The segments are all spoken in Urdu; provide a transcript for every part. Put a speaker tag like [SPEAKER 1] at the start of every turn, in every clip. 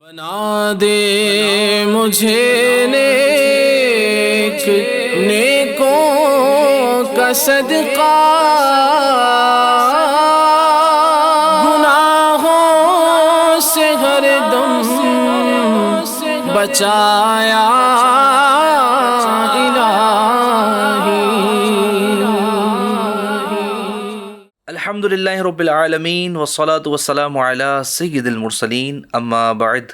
[SPEAKER 1] بنا دے مجھے نیک نیکوں کا صدقہ، گناہوں سے ہر دم بچایا الہی۔
[SPEAKER 2] الحمدللہ رب العالمین والصلاة والسلام علی سید المرسلین، اما بعد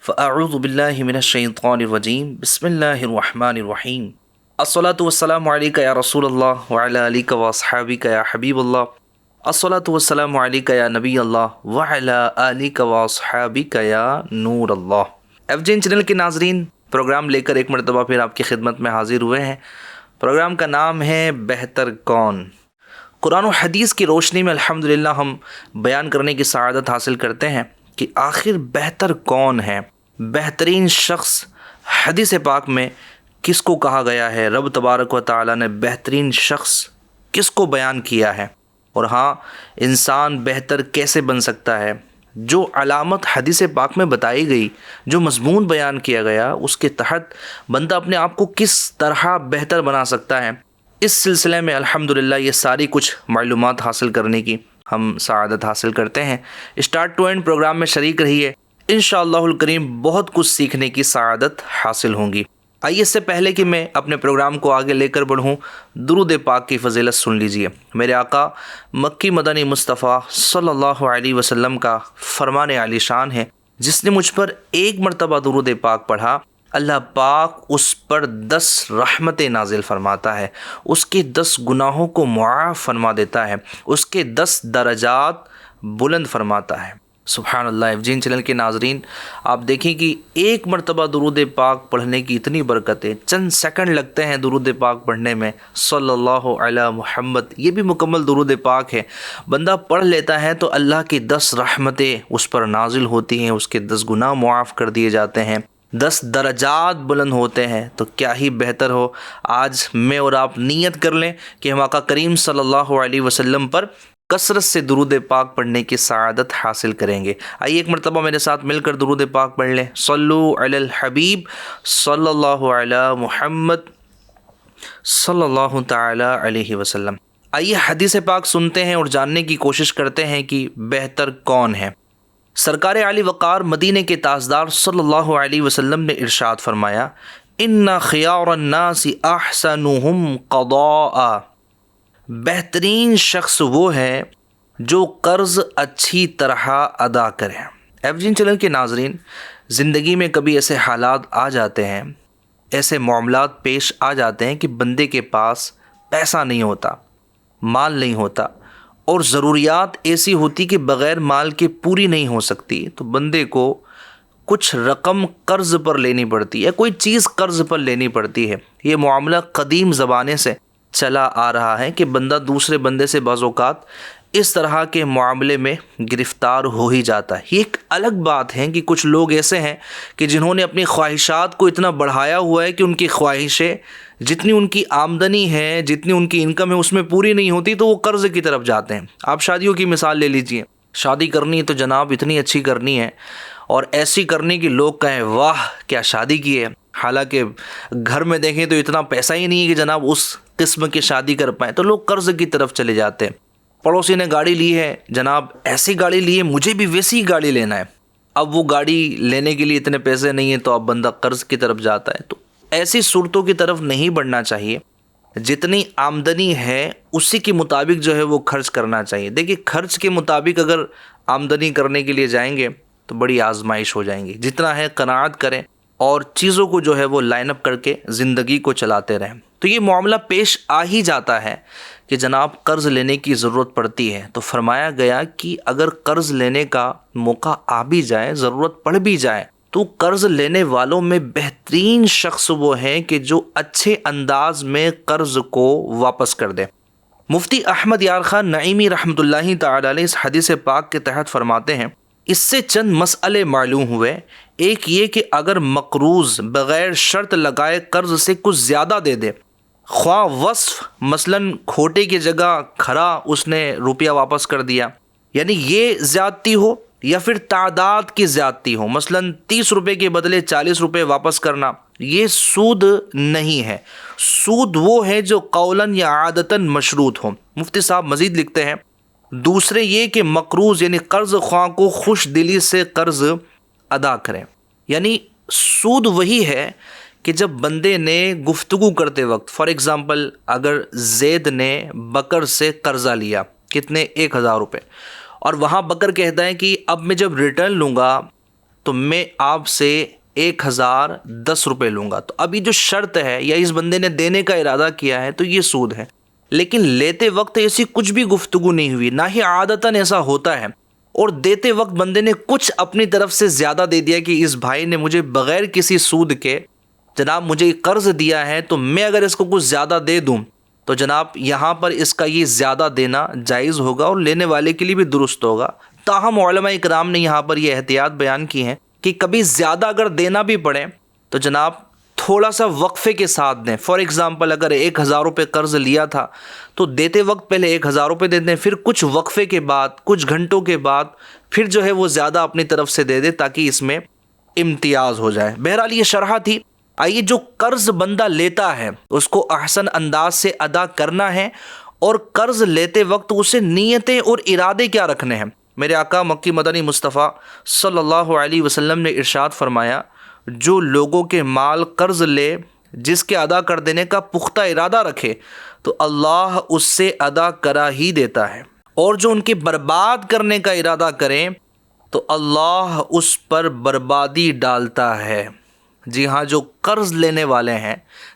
[SPEAKER 2] فاعوذ باللہ من الشیطان الرجیم، بسم اللہ الرحمن الرحیم۔ الصلاة والسلام علیکہ یا رسول اللہ وعلی آلک واصحابک یا حبیب اللہ، الصلاة والسلام علیکہ یا نبی اللہ وعلی آلک واصحابک یا نور اللہ۔ FGN چینل کے ناظرین، پروگرام لے کر ایک مرتبہ پھر آپ کی خدمت میں حاضر ہوئے ہیں۔ پروگرام کا نام ہے بہتر کون۔ قرآن و حدیث کی روشنی میں الحمدللہ ہم بیان کرنے کی سعادت حاصل کرتے ہیں کہ آخر بہتر کون ہے، بہترین شخص حدیث پاک میں کس کو کہا گیا ہے، رب تبارک و تعالی نے بہترین شخص کس کو بیان کیا ہے، اور ہاں انسان بہتر کیسے بن سکتا ہے۔ جو علامت حدیث پاک میں بتائی گئی، جو مضمون بیان کیا گیا، اس کے تحت بندہ اپنے آپ کو کس طرح بہتر بنا سکتا ہے، اس سلسلے میں الحمدللہ یہ ساری کچھ معلومات حاصل کرنے کی ہم سعادت حاصل کرتے ہیں۔ اسٹارٹ ٹو اینڈ پروگرام میں شریک رہیے، انشاءاللہ الکریم بہت کچھ سیکھنے کی سعادت حاصل ہوں گی۔ آئیے اس سے پہلے کہ میں اپنے پروگرام کو آگے لے کر بڑھوں، درود پاک کی فضیلت سن لیجئے۔ میرے آقا مکی مدنی مصطفیٰ صلی اللہ علیہ وسلم کا فرمان عالی شان ہے، جس نے مجھ پر ایک مرتبہ درود پاک پڑھا، اللہ پاک اس پر 10 رحمتیں نازل فرماتا ہے، اس کے 10 گناہوں کو معاف فرما دیتا ہے، اس کے 10 درجات بلند فرماتا ہے۔ سبحان اللہ۔ FGN چینل کے ناظرین، آپ دیکھیں کہ ایک مرتبہ درود پاک پڑھنے کی اتنی برکتیں، چند سیکنڈ لگتے ہیں درود پاک پڑھنے میں، صلی اللہ علی محمد، یہ بھی مکمل درود پاک ہے۔ بندہ پڑھ لیتا ہے تو اللہ کی 10 رحمتیں اس پر نازل ہوتی ہیں، اس کے 10 گناہ معاف کر دیے جاتے ہیں، 10 درجات بلند ہوتے ہیں۔ تو کیا ہی بہتر ہو آج میں اور آپ نیت کر لیں کہ ہم آقا کریم صلی اللہ علیہ وسلم پر کثرت سے درود پاک پڑھنے کی سعادت حاصل کریں گے۔ آئیے ایک مرتبہ میرے ساتھ مل کر درود پاک پڑھ لیں۔ صلو علی الحبیب صلی اللہ علی محمد صلی اللہ تعالی علیہ وسلم۔ آئیے حدیث پاک سنتے ہیں اور جاننے کی کوشش کرتے ہیں کہ بہتر کون ہے۔ سرکار عالی وقار مدینے کے تاجدار صلی اللہ علیہ وسلم نے ارشاد فرمایا، ان خیار الناس احسنهم قضاء، بہترین شخص وہ ہے جو قرض اچھی طرح ادا کرے۔ FGN چینل کے ناظرین، زندگی میں کبھی ایسے حالات آ جاتے ہیں، ایسے معاملات پیش آ جاتے ہیں کہ بندے کے پاس پیسہ نہیں ہوتا، مال نہیں ہوتا، اور ضروریات ایسی ہوتی کہ بغیر مال کے پوری نہیں ہو سکتی، تو بندے کو کچھ رقم قرض پر لینی پڑتی ہے، کوئی چیز قرض پر لینی پڑتی ہے۔ یہ معاملہ قدیم زمانے سے چلا آ رہا ہے کہ بندہ دوسرے بندے سے بعض اوقات اس طرح کے معاملے میں گرفتار ہو ہی جاتا ہے۔ یہ ایک الگ بات ہے کہ کچھ لوگ ایسے ہیں کہ جنہوں نے اپنی خواہشات کو اتنا بڑھایا ہوا ہے کہ ان کی خواہشیں جتنی ان کی آمدنی ہے، جتنی ان کی انکم ہے، اس میں پوری نہیں ہوتی، تو وہ قرض کی طرف جاتے ہیں۔ آپ شادیوں کی مثال لے لیجئے، شادی کرنی ہے تو جناب اتنی اچھی کرنی ہے، اور ایسی کرنی کہ لوگ کہیں واہ کیا شادی کی ہے، حالانکہ گھر میں دیکھیں تو اتنا پیسہ ہی نہیں ہے کہ جناب اس قسم کی شادی کر پائیں، تو لوگ قرض کی طرف چلے جاتے ہیں۔ پڑوسی نے گاڑی لی ہے، جناب ایسی گاڑی لی ہے، مجھے بھی ویسی ہی گاڑی لینا ہے، اب وہ گاڑی لینے کے لیے اتنے پیسے نہیں ہیں، تو اب بندہ قرض کی طرف جاتا ہے۔ تو ایسی صورتوں کی طرف نہیں بڑھنا چاہیے، جتنی آمدنی ہے اسی کے مطابق جو ہے وہ خرچ کرنا چاہیے۔ دیکھیے خرچ کے مطابق اگر آمدنی کرنے کے لیے جائیں گے تو بڑی آزمائش ہو جائیں گی۔ جتنا ہے قناعت کریں اور چیزوں کو جو ہے وہ لائن اپ کر کے زندگی کو چلاتے رہیں۔ تو یہ معاملہ پیش آ ہی جاتا ہے کہ جناب قرض لینے کی ضرورت پڑتی ہے، تو فرمایا گیا کہ اگر قرض لینے کا موقع آ بھی جائے، ضرورت پڑ بھی جائے، تو قرض لینے والوں میں بہترین شخص وہ ہے کہ جو اچھے انداز میں قرض کو واپس کر دے۔ مفتی احمد یار خان نعیمی رحمۃ اللہ تعالی علیہ اس حدیث پاک کے تحت فرماتے ہیں، اس سے چند مسئلے معلوم ہوئے۔ ایک یہ کہ اگر مقروض بغیر شرط لگائے قرض سے کچھ زیادہ دے دے، خواہ وصف مثلاً کھوٹے کی جگہ کھرا اس نے روپیہ واپس کر دیا، یعنی یہ زیادتی ہو، یا پھر تعداد کی زیادتی ہو، مثلا 30 روپے کے بدلے 40 روپے واپس کرنا، یہ سود نہیں ہے۔ سود وہ ہے جو قولاً یا عادتاً مشروط ہو۔ مفتی صاحب مزید لکھتے ہیں دوسرے یہ کہ مقروض یعنی قرض خواہ کو خوش دلی سے قرض ادا کریں۔ یعنی سود وہی ہے کہ جب بندے نے گفتگو کرتے وقت، فار ایگزامپل اگر زید نے بکر سے قرضہ لیا، کتنے؟ 1000 روپے، اور وہاں بکر کہتا ہے کہ اب میں جب ریٹرن لوں گا تو میں آپ سے 1010 روپے لوں گا، تو ابھی جو شرط ہے یا اس بندے نے دینے کا ارادہ کیا ہے تو یہ سود ہے۔ لیکن لیتے وقت ایسی کچھ بھی گفتگو نہیں ہوئی، نہ ہی عادتاً ایسا ہوتا ہے، اور دیتے وقت بندے نے کچھ اپنی طرف سے زیادہ دے دیا کہ اس بھائی نے مجھے بغیر کسی سود کے جناب مجھے قرض دیا ہے، تو میں اگر اس کو کچھ زیادہ دے دوں تو جناب یہاں پر اس کا یہ زیادہ دینا جائز ہوگا اور لینے والے کے لیے بھی درست ہوگا۔ تاہم علماء اکرام نے یہاں پر یہ احتیاط بیان کی ہے کہ کبھی زیادہ اگر دینا بھی پڑے تو جناب تھوڑا سا وقفے کے ساتھ دیں۔ فار ایگزامپل اگر 1000 روپے قرض لیا تھا تو دیتے وقت پہلے 1000 روپے دے دیں، پھر کچھ وقفے کے بعد، کچھ گھنٹوں کے بعد پھر جو ہے وہ زیادہ اپنی طرف سے دے دے تاکہ اس میں امتیاز ہو جائے۔ بہرحال یہ شرح تھی۔ آئیے جو قرض بندہ لیتا ہے اس کو احسن انداز سے ادا کرنا ہے، اور قرض لیتے وقت اسے نیتیں اور ارادے کیا رکھنے ہیں۔ میرے آقا مکی مدنی مصطفیٰ صلی اللہ علیہ وسلم نے ارشاد فرمایا جو لوگوں کے مال قرض لے، جس کے ادا کر دینے کا پختہ ارادہ رکھے تو اللہ اس سے ادا کرا ہی دیتا ہے، اور جو ان کے برباد کرنے کا ارادہ کریں تو اللہ اس پر بربادی ڈالتا ہے۔ جی ہاں، جو قرض لینے والے ہیں،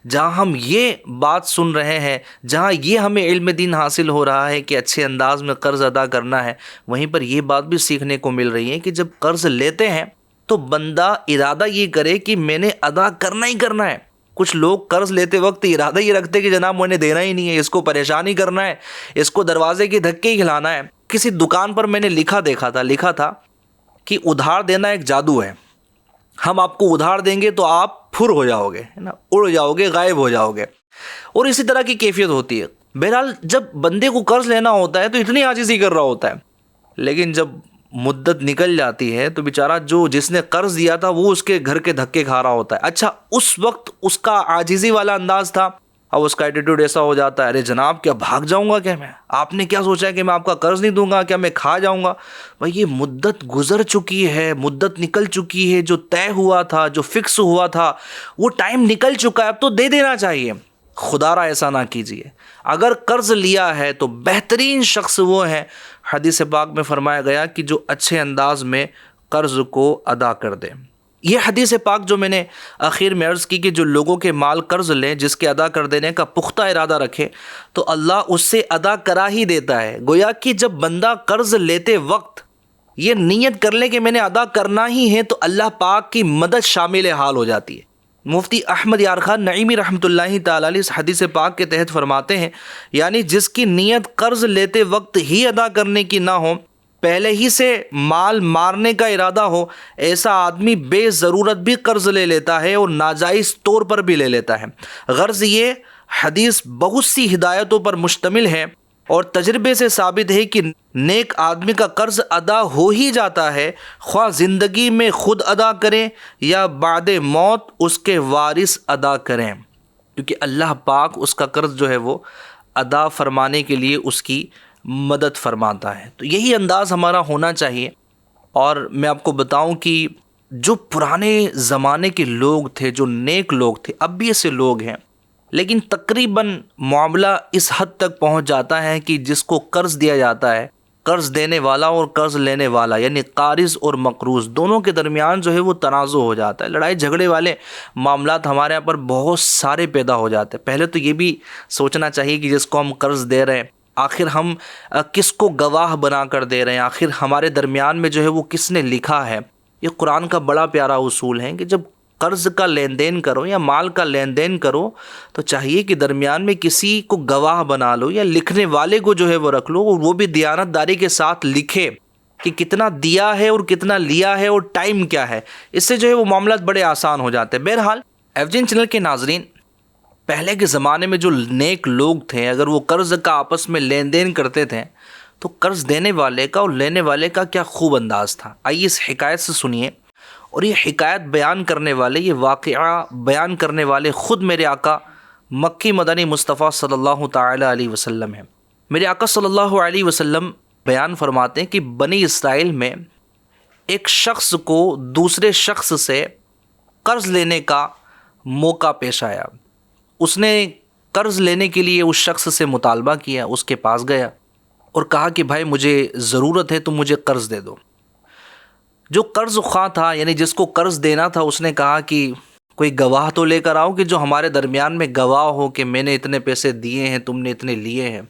[SPEAKER 2] جہاں ہم یہ بات سن رہے ہیں، جہاں یہ ہمیں علم دین حاصل ہو رہا ہے کہ اچھے انداز میں قرض ادا کرنا ہے، وہیں پر یہ بات بھی سیکھنے کو مل رہی ہے کہ جب قرض لیتے ہیں تو بندہ ارادہ یہ کرے کہ میں نے ادا کرنا ہی کرنا ہے۔ کچھ لوگ قرض لیتے وقت ارادہ یہ رکھتے کہ جناب میں نے دینا ہی نہیں ہے، اس کو پریشان ہی کرنا ہے، اس کو دروازے کے دھکے ہی کھلانا ہے۔ کسی دکان پر میں نے لکھا تھا کہ ادھار دینا ایک جادو ہے، ہم آپ کو ادھار دیں گے تو آپ پھر ہو جاؤ گے، ہے نا، اڑ جاؤ گے، غائب ہو جاؤ گے، اور اسی طرح کی کیفیت ہوتی ہے۔ بہرحال جب بندے کو قرض لینا ہوتا ہے تو اتنی عاجزی کر رہا ہوتا ہے، لیکن جب مدت نکل جاتی ہے تو بیچارہ جس نے قرض دیا تھا وہ اس کے گھر کے دھکے کھا رہا ہوتا ہے۔ اچھا اس وقت اس کا عاجزی والا انداز تھا، اب اس کا ایٹیٹیوڈ ایسا ہو جاتا ہے، ارے جناب کیا بھاگ جاؤں گا کیا میں؟ آپ نے کیا سوچا ہے کہ میں آپ کا قرض نہیں دوں گا؟ کیا میں کھا جاؤں گا؟ بھائی یہ مدت گزر چکی ہے، مدت نکل چکی ہے، جو طے ہوا تھا، جو فکس ہوا تھا وہ ٹائم نکل چکا ہے، اب تو دے دینا چاہیے۔ خدا را ایسا نہ کیجیے۔ اگر قرض لیا ہے تو بہترین شخص وہ ہے، حدیث پاک میں فرمایا گیا کہ جو اچھے انداز میں قرض کو ادا کر دے۔ یہ حدیث پاک جو میں نے آخر میں عرض کی کہ جو لوگوں کے مال قرض لیں، جس کے ادا کر دینے کا پختہ ارادہ رکھے تو اللہ اس سے ادا کرا ہی دیتا ہے۔ گویا کہ جب بندہ قرض لیتے وقت یہ نیت کر لے کہ میں نے ادا کرنا ہی ہے تو اللہ پاک کی مدد شامل حال ہو جاتی ہے۔ مفتی احمد یار خان نعیمی رحمۃ اللہ تعالی علیہ اس حدیث پاک کے تحت فرماتے ہیں، یعنی جس کی نیت قرض لیتے وقت ہی ادا کرنے کی نہ ہو، پہلے ہی سے مال مارنے کا ارادہ ہو، ایسا آدمی بے ضرورت بھی قرض لے لیتا ہے اور ناجائز طور پر بھی لے لیتا ہے۔ غرض یہ حدیث بہت سی ہدایتوں پر مشتمل ہے اور تجربے سے ثابت ہے کہ نیک آدمی کا قرض ادا ہو ہی جاتا ہے، خواہ زندگی میں خود ادا کریں یا بعد موت اس کے وارث ادا کریں، کیونکہ اللہ پاک اس کا قرض جو ہے وہ ادا فرمانے کے لیے اس کی مدد فرماتا ہے۔ تو یہی انداز ہمارا ہونا چاہیے۔ اور میں آپ کو بتاؤں کہ جو پرانے زمانے کے لوگ تھے، جو نیک لوگ تھے، اب بھی ایسے لوگ ہیں، لیکن تقریباً معاملہ اس حد تک پہنچ جاتا ہے کہ جس کو قرض دیا جاتا ہے، قرض دینے والا اور قرض لینے والا یعنی قارض اور مقروض دونوں کے درمیان جو ہے وہ تنازع ہو جاتا ہے، لڑائی جھگڑے والے معاملات ہمارے یہاں پر بہت سارے پیدا ہو جاتے ہیں۔ پہلے تو یہ بھی سوچنا چاہیے کہ جس کو ہم قرض دے رہے ہیں آخر ہم کس کو گواہ بنا کر دے رہے ہیں، آخر ہمارے درمیان میں جو ہے وہ کس نے لکھا ہے۔ یہ قرآن کا بڑا پیارا اصول ہے کہ جب قرض کا لین دین کرو یا مال کا لین دین کرو تو چاہیے کہ درمیان میں کسی کو گواہ بنا لو یا لکھنے والے کو جو ہے وہ رکھ لو، اور وہ بھی دیانت داری کے ساتھ لکھے کہ کتنا دیا ہے اور کتنا لیا ہے اور ٹائم کیا ہے۔ اس سے جو ہے وہ معاملات بڑے آسان ہو جاتے ہیں۔ بہرحال ایفجین چینل کے ناظرین، پہلے کے زمانے میں جو نیک لوگ تھے اگر وہ قرض کا آپس میں لین دین کرتے تھے تو قرض دینے والے کا اور لینے والے کا کیا خوب انداز تھا۔ آئیے اس حکایت سے سنیے، اور یہ حکایت بیان کرنے والے، یہ واقعہ بیان کرنے والے خود میرے آقا مکی مدنی مصطفیٰ صلی اللہ تعالی علیہ وسلم ہیں۔ میرے آقا صلی اللہ علیہ وسلم بیان فرماتے ہیں کہ بنی اسرائیل میں ایک شخص کو دوسرے شخص سے قرض لینے کا موقع پیش آیا۔ اس نے قرض لینے کے لیے اس شخص سے مطالبہ کیا، اس کے پاس گیا اور کہا کہ بھائی مجھے ضرورت ہے، تم مجھے قرض دے دو۔ جو قرض خواہ تھا، یعنی جس کو قرض دینا تھا، اس نے کہا کہ کوئی گواہ تو لے کر آؤ کہ جو ہمارے درمیان میں گواہ ہو کہ میں نے اتنے پیسے دیے ہیں، تم نے اتنے لیے ہیں۔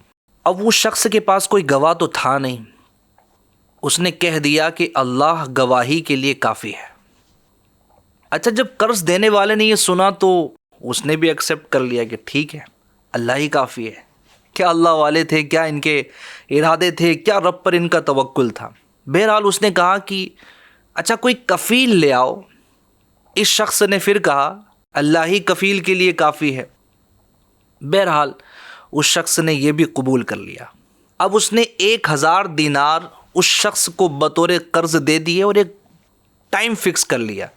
[SPEAKER 2] اب اس شخص کے پاس کوئی گواہ تو تھا نہیں۔ اس نے کہہ دیا کہ اللہ گواہی کے لیے کافی ہے۔ اچھا، جب قرض دینے والے نے یہ سنا تو اس نے بھی ایکسیپٹ کر لیا کہ ٹھیک ہے، اللہ ہی کافی ہے۔ کیا اللہ والے تھے، کیا ان کے ارادے تھے، کیا رب پر ان کا توکل تھا۔ بہرحال اس نے کہا کہ اچھا کوئی کفیل لے آؤ۔ اس شخص نے پھر کہا اللہ ہی کفیل کے لیے کافی ہے۔ بہرحال اس شخص نے یہ بھی قبول کر لیا۔ اب اس نے 1000 دینار اس شخص کو بطور قرض دے دیے اور ایک ٹائم فکس کر لیا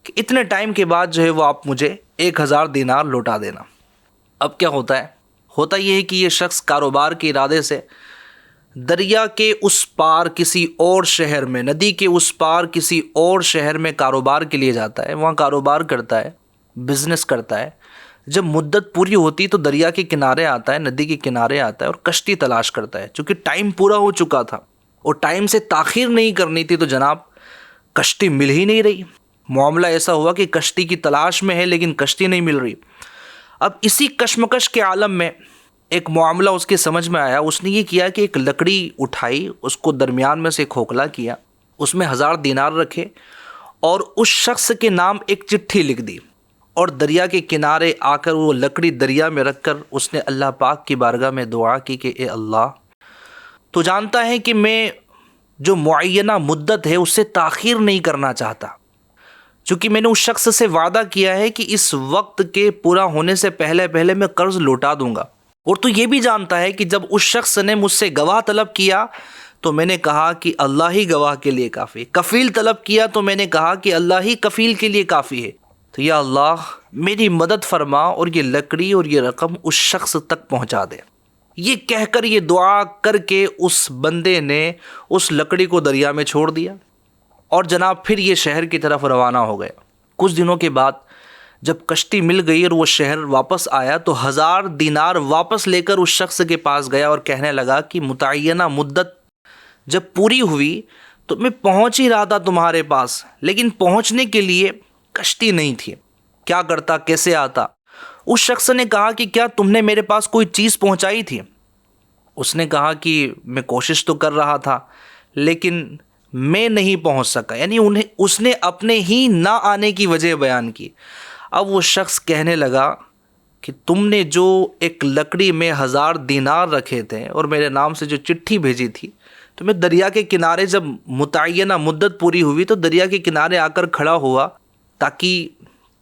[SPEAKER 2] کہ اتنے ٹائم کے بعد جو ہے وہ آپ مجھے 1000 دینار لوٹا دینا۔ اب کیا ہوتا ہے؟ ہوتا یہ ہے کہ یہ شخص کاروبار کے ارادے سے دریا کے اس پار کسی اور شہر میں، ندی کے اس پار کسی اور شہر میں کاروبار کے لیے جاتا ہے، وہاں کاروبار کرتا ہے، بزنس کرتا ہے۔ جب مدت پوری ہوتی تو دریا کے کنارے آتا ہے، ندی کے کنارے آتا ہے اور کشتی تلاش کرتا ہے۔ چونکہ ٹائم پورا ہو چکا تھا اور ٹائم سے تاخیر نہیں کرنی تھی، تو جناب کشتی مل ہی نہیں رہی۔ معاملہ ایسا ہوا کہ کشتی کی تلاش میں ہے لیکن کشتی نہیں مل رہی۔ اب اسی کشمکش کے عالم میں ایک معاملہ اس کے سمجھ میں آیا۔ اس نے یہ کیا کہ ایک لکڑی اٹھائی، اس کو درمیان میں سے کھوکھلا کیا، اس میں 1000 دینار رکھے اور اس شخص کے نام ایک چٹھی لکھ دی، اور دریا کے کنارے آ کر وہ لکڑی دریا میں رکھ کر اس نے اللہ پاک کی بارگاہ میں دعا کی کہ اے اللہ، تو جانتا ہے کہ میں جو معینہ مدت ہے اس سے تاخیر نہیں کرنا چاہتا، چونکہ میں نے اس شخص سے وعدہ کیا ہے کہ اس وقت کے پورا ہونے سے پہلے پہلے میں قرض لوٹا دوں گا۔ اور تو یہ بھی جانتا ہے کہ جب اس شخص نے مجھ سے گواہ طلب کیا تو میں نے کہا کہ اللہ ہی گواہ کے لیے کافی ہے، کفیل طلب کیا تو میں نے کہا کہ اللہ ہی کفیل کے لیے کافی ہے، تو یا اللہ میری مدد فرما اور یہ لکڑی اور یہ رقم اس شخص تک پہنچا دے۔ یہ کہہ کر، یہ دعا کر کے اس بندے نے اس لکڑی کو دریا میں چھوڑ دیا اور جناب پھر یہ شہر کی طرف روانہ ہو گیا۔ کچھ دنوں کے بعد جب کشتی مل گئی اور وہ شہر واپس آیا تو 1000 دینار واپس لے کر اس شخص کے پاس گیا اور کہنے لگا کہ متعینہ مدت جب پوری ہوئی تو میں پہنچ ہی رہا تھا تمہارے پاس، لیکن پہنچنے کے لیے کشتی نہیں تھی، کیا کرتا، کیسے آتا؟ اس شخص نے کہا کہ کیا تم نے میرے پاس کوئی چیز پہنچائی تھی؟ اس نے کہا کہ میں کوشش تو کر رہا تھا لیکن میں نہیں پہنچ سکا، یعنی اس نے اپنے ہی نہ آنے کی وجہ بیان کی۔ اب وہ شخص کہنے لگا کہ تم نے جو ایک لکڑی میں 1000 دینار رکھے تھے اور میرے نام سے جو چٹھی بھیجی تھی، تو میں دریا کے کنارے جب متعینہ مدت پوری ہوئی تو دریا کے کنارے آ کر کھڑا ہوا تاکہ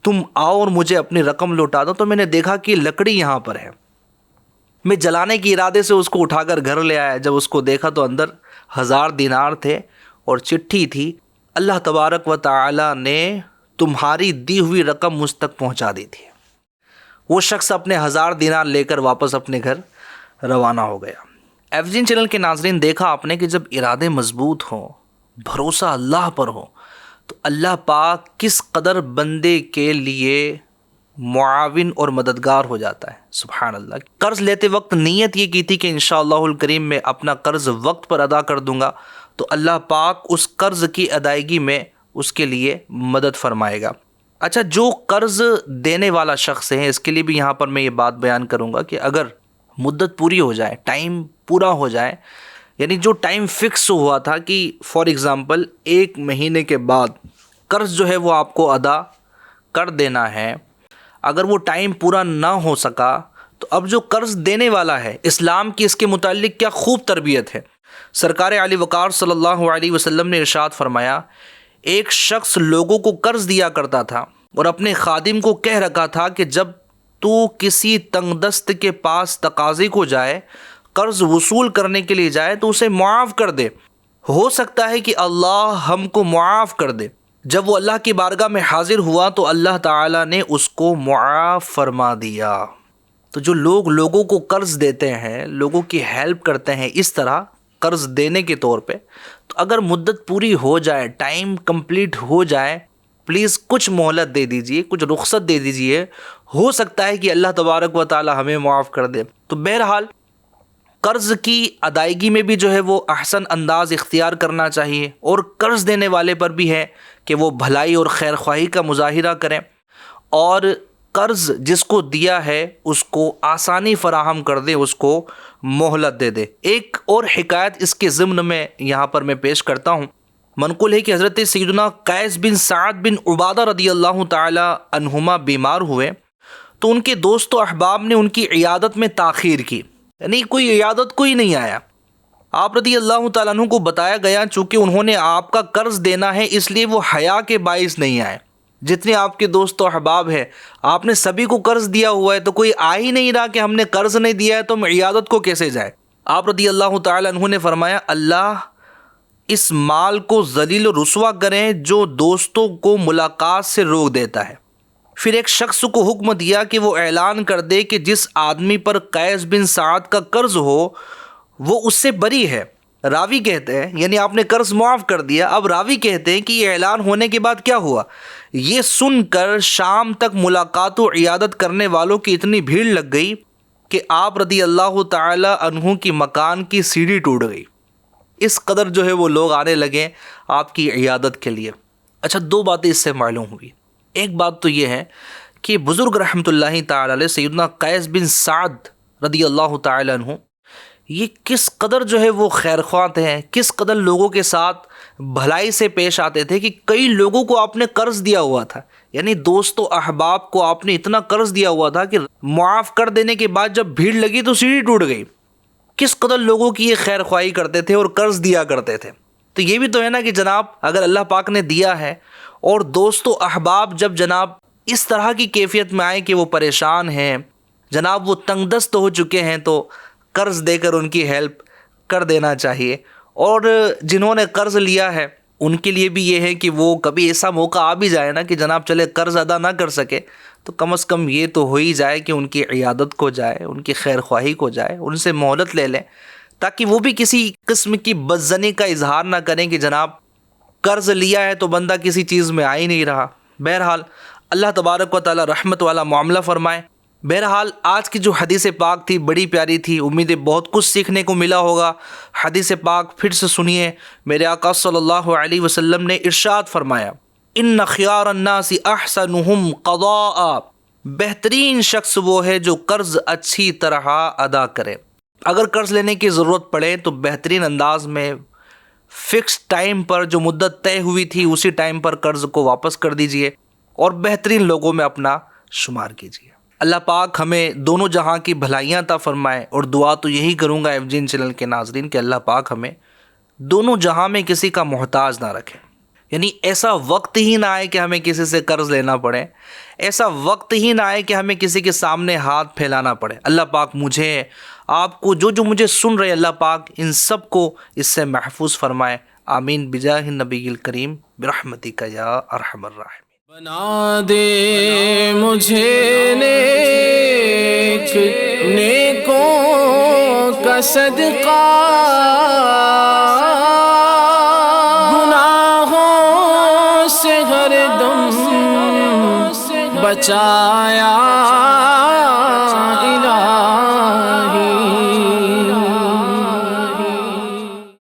[SPEAKER 2] تم آؤ اور مجھے اپنی رقم لوٹا دو، تو میں نے دیکھا کہ لکڑی یہاں پر ہے۔ میں جلانے کے ارادے سے اس کو اٹھا کر گھر لے آیا، جب اس کو دیکھا تو اندر 1000 دینار تھے اور چٹھی تھی، اللہ تبارک و تعالی نے تمہاری دی ہوئی رقم مجھ تک پہنچا دی تھی۔ وہ شخص اپنے 1000 دینار لے کر واپس اپنے گھر روانہ ہو گیا۔ ایفجین چینل کے ناظرین، دیکھا آپ نے کہ جب ارادے مضبوط ہوں، بھروسہ اللہ پر ہو، تو اللہ پاک کس قدر بندے کے لیے معاون اور مددگار ہو جاتا ہے۔ سبحان اللہ۔ قرض لیتے وقت نیت یہ کی تھی کہ انشاءاللہ الکریم میں اپنا قرض وقت پر ادا کر دوں گا، تو اللہ پاک اس قرض کی ادائیگی میں اس کے لیے مدد فرمائے گا۔ اچھا، جو قرض دینے والا شخص ہے، اس کے لیے بھی یہاں پر میں یہ بات بیان کروں گا کہ اگر مدت پوری ہو جائے، ٹائم پورا ہو جائے، یعنی جو ٹائم فکس ہوا تھا کہ فار ایگزامپل 1 مہینے کے بعد قرض جو ہے وہ آپ کو ادا کر دینا ہے، اگر وہ ٹائم پورا نہ ہو سکا تو اب جو قرض دینے والا ہے، اسلام کی اس کے متعلق کیا خوب تربیت ہے۔ سرکار علی وقار صلی اللہ علیہ وسلم نے ارشاد فرمایا، ایک شخص لوگوں کو قرض دیا کرتا تھا اور اپنے خادم کو کہہ رکھا تھا کہ جب تو کسی تنگ دست کے پاس تقاضے کو جائے قرض وصول کرنے کے لیے جائے تو اسے معاف کر دے، ہو سکتا ہے کہ اللہ ہم کو معاف کر دے۔ جب وہ اللہ کی بارگاہ میں حاضر ہوا تو اللہ تعالیٰ نے اس کو معاف فرما دیا۔ تو جو لوگ لوگوں کو قرض دیتے ہیں، لوگوں کی ہیلپ کرتے ہیں اس طرح قرض دینے کے طور پہ، تو اگر مدت پوری ہو جائے، ٹائم کمپلیٹ ہو جائے، پلیز کچھ مہلت دے دیجئے، کچھ رخصت دے دیجئے، ہو سکتا ہے کہ اللہ تبارک و تعالی ہمیں معاف کر دے۔ تو بہرحال قرض کی ادائیگی میں بھی جو ہے وہ احسن انداز اختیار کرنا چاہیے، اور قرض دینے والے پر بھی ہے کہ وہ بھلائی اور خیر خواہی کا مظاہرہ کریں، اور قرض جس کو دیا ہے اس کو آسانی فراہم کر دے، اس کو مہلت دے دے۔ ایک اور حکایت اس کے ضمن میں یہاں پر میں پیش کرتا ہوں۔ منقول ہے کہ حضرت سیدنا قیس بن سعد بن عبادہ رضی اللہ تعالی عنہما بیمار ہوئے تو ان کے دوست و احباب نے ان کی عیادت میں تاخیر کی، یعنی کوئی عیادت کوئی نہیں آیا۔ آپ رضی اللہ تعالیٰ عنہ کو بتایا گیا چونکہ انہوں نے آپ کا قرض دینا ہے اس لیے وہ حیا کے باعث نہیں آئے۔ جتنے آپ کے دوست و احباب ہیں آپ نے سبھی کو قرض دیا ہوا ہے، تو کوئی آ ہی نہیں رہا کہ ہم نے قرض نہیں دیا ہے تو ہم عیادت کو کیسے جائے۔ آپ رضی اللہ تعالیٰ عنہ نے فرمایا اللہ اس مال کو ذلیل و رسوا کریں جو دوستوں کو ملاقات سے روک دیتا ہے۔ پھر ایک شخص کو حکم دیا کہ وہ اعلان کر دے کہ جس آدمی پر قیس بن سعد کا قرض ہو وہ اس سے بری ہے۔ راوی کہتے ہیں یعنی آپ نے قرض معاف کر دیا، اب راوی کہتے ہیں کہ یہ اعلان ہونے کے بعد کیا ہوا، یہ سن کر شام تک ملاقات و عیادت کرنے والوں کی اتنی بھیڑ لگ گئی کہ آپ رضی اللہ تعالی عنہ کی مکان کی سیڑھی ٹوٹ گئی۔ اس قدر جو ہے وہ لوگ آنے لگے آپ کی عیادت کے لیے۔ اچھا، دو باتیں اس سے معلوم ہوئی۔ ایک بات تو یہ ہے کہ بزرگ رحمۃ اللہ تعالی علیہ سیدنا قیس بن سعد رضی اللہ تعالی عنہ یہ کس قدر جو ہے وہ خیر خواہ ہیں، کس قدر لوگوں کے ساتھ بھلائی سے پیش آتے تھے کہ کئی لوگوں کو آپ نے قرض دیا ہوا تھا، یعنی دوست و احباب کو آپ نے اتنا قرض دیا ہوا تھا کہ معاف کر دینے کے بعد جب بھیڑ لگی تو سیڑھی ٹوٹ گئی۔ کس قدر لوگوں کی یہ خیر خواہی کرتے تھے اور قرض دیا کرتے تھے۔ تو یہ بھی تو ہے نا کہ جناب اگر اللہ پاک نے دیا ہے اور دوست و احباب جب جناب اس طرح کی کیفیت میں آئے کہ وہ پریشان ہیں، جناب وہ تنگ دست ہو چکے ہیں، تو قرض دے کر ان کی ہیلپ کر دینا چاہیے۔ اور جنہوں نے قرض لیا ہے ان کے لیے بھی یہ ہے کہ وہ کبھی ایسا موقع آ بھی جائے نا کہ جناب چلے قرض ادا نہ کر سکے تو کم از کم یہ تو ہو ہی جائے کہ ان کی عیادت کو جائے، ان کی خیر خواہی کو جائے، ان سے مہلت لے لیں تاکہ وہ بھی کسی قسم کی بدظنی کا اظہار نہ کریں کہ جناب قرض لیا ہے تو بندہ کسی چیز میں آ ہی نہیں رہا۔ بہرحال اللہ تبارک و تعالی رحمت والا معاملہ فرمائے۔ بہرحال آج کی جو حدیث پاک تھی بڑی پیاری تھی، امید ہے بہت کچھ سیکھنے کو ملا ہوگا۔ حدیث پاک پھر سے سنیے۔ میرے آقا صلی اللہ علیہ وسلم نے ارشاد فرمایا ان خیار الناس احسنہم قضاء، بہترین شخص وہ ہے جو قرض اچھی طرح ادا کرے۔ اگر قرض لینے کی ضرورت پڑے تو بہترین انداز میں فکس ٹائم پر جو مدت طے ہوئی تھی اسی ٹائم پر قرض کو واپس کر دیجئے اور بہترین لوگوں میں اپنا شمار کیجئے۔ اللہ پاک ہمیں دونوں جہاں کی بھلائیاں عطا فرمائے، اور دعا تو یہی کروں گا ایف جین چینل کے ناظرین کہ اللہ پاک ہمیں دونوں جہاں میں کسی کا محتاج نہ رکھے، یعنی ایسا وقت ہی نہ آئے کہ ہمیں کسی سے قرض لینا پڑے، ایسا وقت ہی نہ آئے کہ ہمیں کسی کے سامنے ہاتھ پھیلانا پڑے۔ اللہ پاک مجھے، آپ کو، جو مجھے سن رہے، اللہ پاک ان سب کو اس سے محفوظ فرمائے۔ آمین بجاہ النبی الکریم برحمتک یا ارحم الراحمین۔
[SPEAKER 1] بنا دے مجھے نیک نیکوں کا صدقہ، گناہوں سے ہر دم بچایا